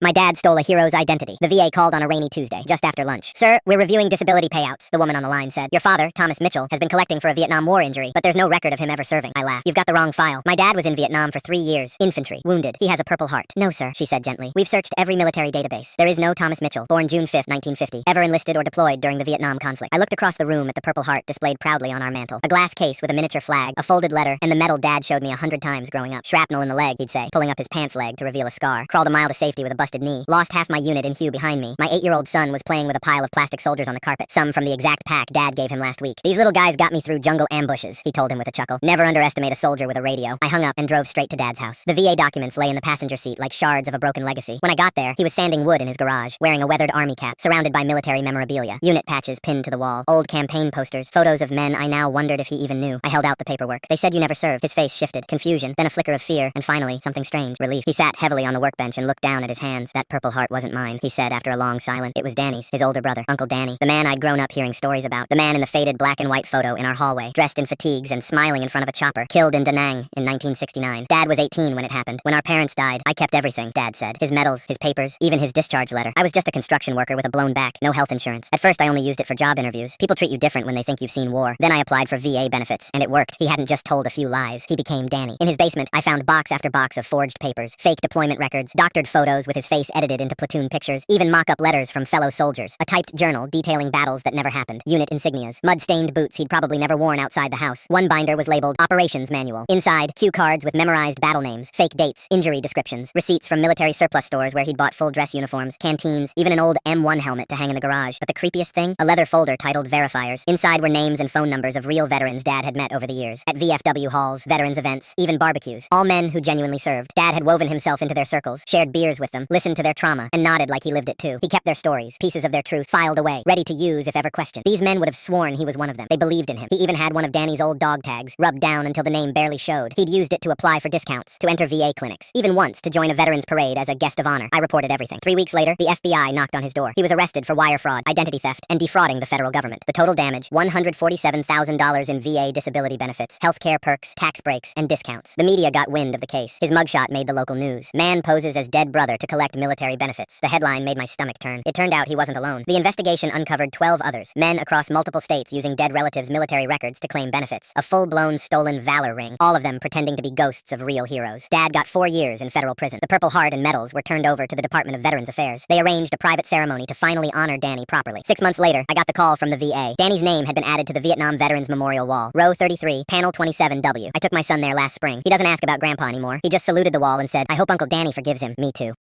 My dad stole a hero's identity. The VA called on a rainy Tuesday, just after lunch. Sir, we're reviewing disability payouts, the woman on the line said. Your father, Thomas Mitchell, has been collecting for a Vietnam War injury, but there's no record of him ever serving. I laughed. You've got the wrong file. My dad was in Vietnam for 3 years. Infantry. Wounded. He has a Purple Heart. No, sir, she said gently. We've searched every military database. There is no Thomas Mitchell, born June 5, 1950, ever enlisted or deployed during the Vietnam conflict. I looked across the room at the Purple Heart displayed proudly on our mantel. A glass case with a miniature flag, a folded letter, and the medal Dad showed me 100 times growing up. Shrapnel in the leg, he'd say, pulling up his pants leg to reveal a scar. Crawled a mile to safety with a busted knee. Lost half my unit in Hue behind me. My 8-year-old son was playing with a pile of plastic soldiers on the carpet, some from the exact pack Dad gave him last week. These little guys got me through jungle ambushes, he told him with a chuckle. Never underestimate a soldier with a radio. I hung up and drove straight to Dad's house. The VA documents lay in the passenger seat like shards of a broken legacy. When I got there, he was sanding wood in his garage, wearing a weathered army cap, surrounded by military memorabilia, unit patches pinned to the wall, old campaign posters, photos of men I now wondered if he even knew. I held out the paperwork. They said you never served. His face shifted. Confusion, then a flicker of fear, and finally, something strange. Relief. He sat heavily on the workbench and looked down at his hands. That Purple Heart wasn't mine, he said after a long silence. It was Danny's, his older brother, Uncle Danny, the man I'd grown up hearing stories about, the man in the faded black and white photo in our hallway, dressed in fatigues and smiling in front of a chopper, killed in Da Nang in 1969. Dad was 18 when it happened. When our parents died, I kept everything, Dad said. His medals, his papers, even his discharge letter. I was just a construction worker with a blown back, no health insurance. At first I only used it for job interviews. People treat you different when they think you've seen war. Then I applied for VA benefits, and it worked. He hadn't just told a few lies. He became Danny. In his basement, I found box after box of forged papers, fake deployment records, doctored photos with his face edited into platoon pictures, even mock-up letters from fellow soldiers, a typed journal detailing battles that never happened, unit insignias, mud-stained boots he'd probably never worn outside the house. One binder was labeled Operations Manual. Inside, cue cards with memorized battle names, fake dates, injury descriptions, receipts from military surplus stores where he'd bought full dress uniforms, canteens, even an old M1 helmet to hang in the garage. But the creepiest thing? A leather folder titled Verifiers. Inside were names and phone numbers of real veterans Dad had met over the years, at VFW halls, veterans events, even barbecues. All men who genuinely served. Dad had woven himself into their circles, shared beers with them, listened to their trauma, and nodded like he lived it too. He kept their stories, pieces of their truth, filed away, ready to use if ever questioned. These men would have sworn he was one of them. They believed in him. He even had one of Danny's old dog tags, rubbed down until the name barely showed. He'd used it to apply for discounts, to enter VA clinics, even once to join a veterans parade as a guest of honor. I reported everything. 3 weeks later, the FBI knocked on his door. He was arrested for wire fraud, identity theft, and defrauding the federal government. The total damage, $147,000 in VA disability benefits, healthcare perks, tax breaks, and discounts. The media got wind of the case. His mugshot made the local news. Man poses as dead brother to collect military benefits. The headline made my stomach turn. It turned out he wasn't alone. The investigation uncovered 12 others, men across multiple states using dead relatives' military records to claim benefits. A full-blown stolen valor ring, all of them pretending to be ghosts of real heroes. Dad got 4 years in federal prison. The Purple Heart and medals were turned over to the Department of Veterans Affairs. They arranged a private ceremony to finally honor Danny properly. 6 months later, I got the call from the VA. Danny's name had been added to the Vietnam Veterans Memorial Wall, row 33, panel 27W. I took my son there last spring. He doesn't ask about Grandpa anymore. He just saluted the wall and said, I hope Uncle Danny forgives him. Me too.